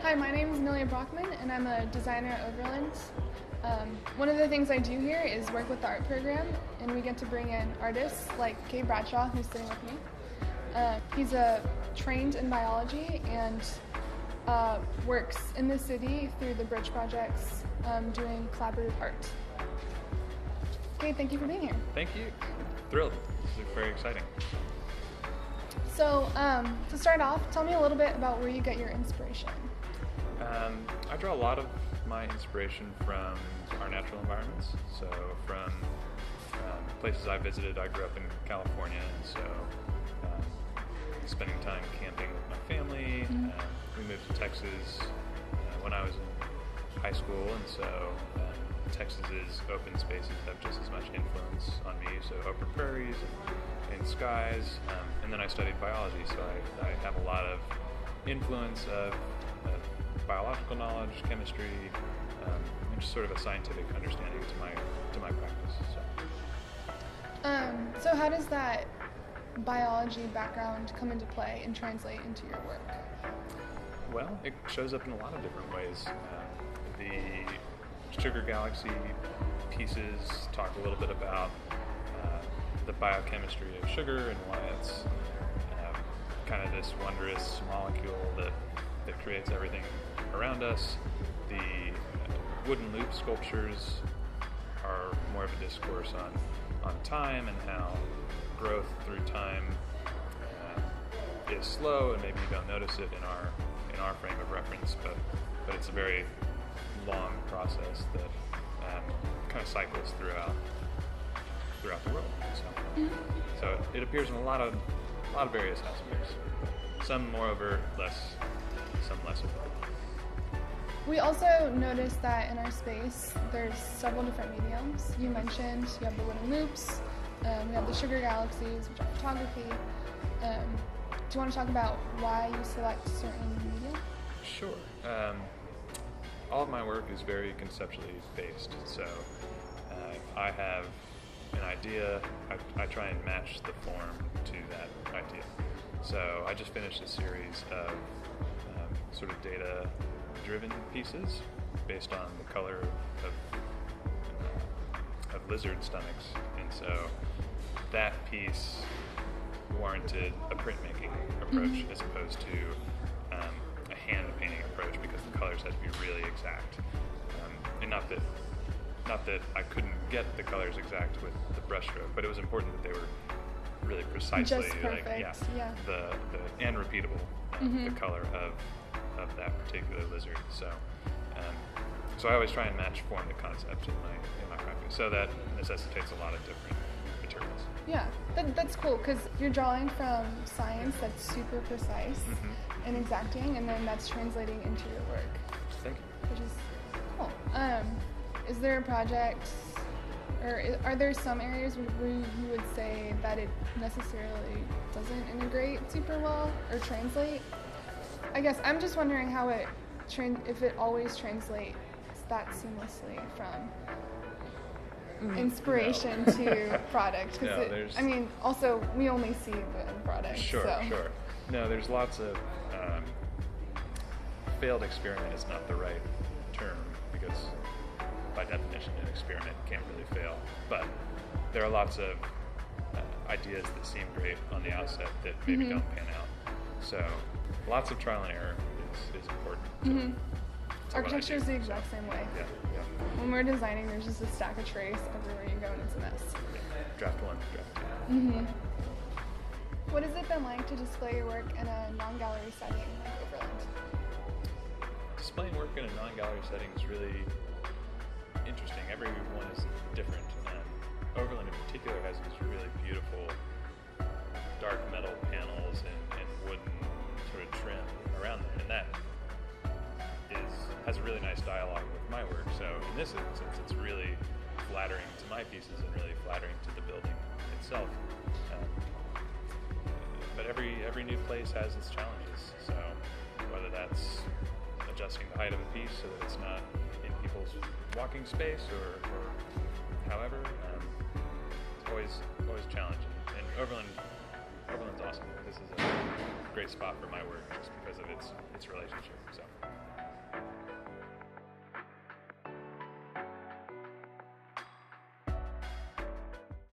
Hi, my name is Amelia Brackmann, and I'm a designer at Overland. One of the things I do here is work with the art program, and we get to bring in artists like Cade Bradshaw, who's sitting with me. He's trained in biology and works in the city through the bridge projects, doing collaborative art. Cade, thank you for being here. Thank you. Thrilled. This is very exciting. So, to start off, tell me a little bit about where you get your inspiration. I draw a lot of my inspiration from our natural environments. So from places I visited, I grew up in California, and so spending time camping with my family. We moved to Texas when I was in high school, and so Texas's open spaces have just as much influence on me. So open prairies and skies, and then I studied biology, so I have a lot of influence of biological knowledge, chemistry, and just sort of a scientific understanding to my practice. So how does that biology background come into play and translate into your work? Well, it shows up in a lot of different ways. The sugar galaxy pieces talk a little bit about the biochemistry of sugar and why it's kind of this wondrous molecule that creates everything around us. The wooden loop sculptures are more of a discourse on time and how growth through time is slow, and maybe you don't notice it in our frame of reference, but it's a very long process that kind of cycles throughout the world. So it appears in a lot of various aspects. Some more overt, some less overt. We also noticed that in our space there's several different mediums. You mentioned you have the wooden loops, we have the sugar galaxies, which are photography. Do you want to talk about why you select certain media? Sure. All of my work is very conceptually based, so I have an idea, I try and match the form to that idea. So I just finished a series of sort of data-driven pieces based on the color of lizard stomachs, and so that piece warranted a printmaking approach as opposed to a hand painting approach, because the colors had to be really exact. And not that I couldn't get the colors exact with the brushstroke, but it was important that they were really precisely just perfect, the and repeatable, the color of that particular lizard. So I always try and match form to concept in my practice. So that necessitates a lot of different materials. Yeah, that's cool, because you're drawing from science that's super precise and exacting, and then that's translating into your work. Thank you. Which is cool. Is there a project, or are there some areas where you would say that it necessarily doesn't integrate super well or translate? I guess I'm just wondering how if it always translates that seamlessly from inspiration to product. I mean, also we only see the product. Sure. No, there's lots of failed experiment is not the right term, because by definition an experiment can't really fail. But there are lots of ideas that seem great on the outset that maybe don't pan out. So lots of trial and error is important. Architecture is the exact same way. Yeah. When we're designing, there's just a stack of trays everywhere you go, and it's a mess. Yeah. Draft 1, draft 2. What has it been like to display your work in a non-gallery setting like Overland? Displaying work in a non-gallery setting is really interesting. Everyone is different. Overland in particular has these really beautiful dark metal panels and wooden sort of trim around them, and that has a really nice dialogue with my work. So in this instance, it's really flattering to my pieces and really flattering to the building itself. But every new place has its challenges. So whether that's adjusting the height of a piece so that it's not in people's walking space or however, it's always challenging. And Overland's awesome. This is a great spot for my work just because of its relationship.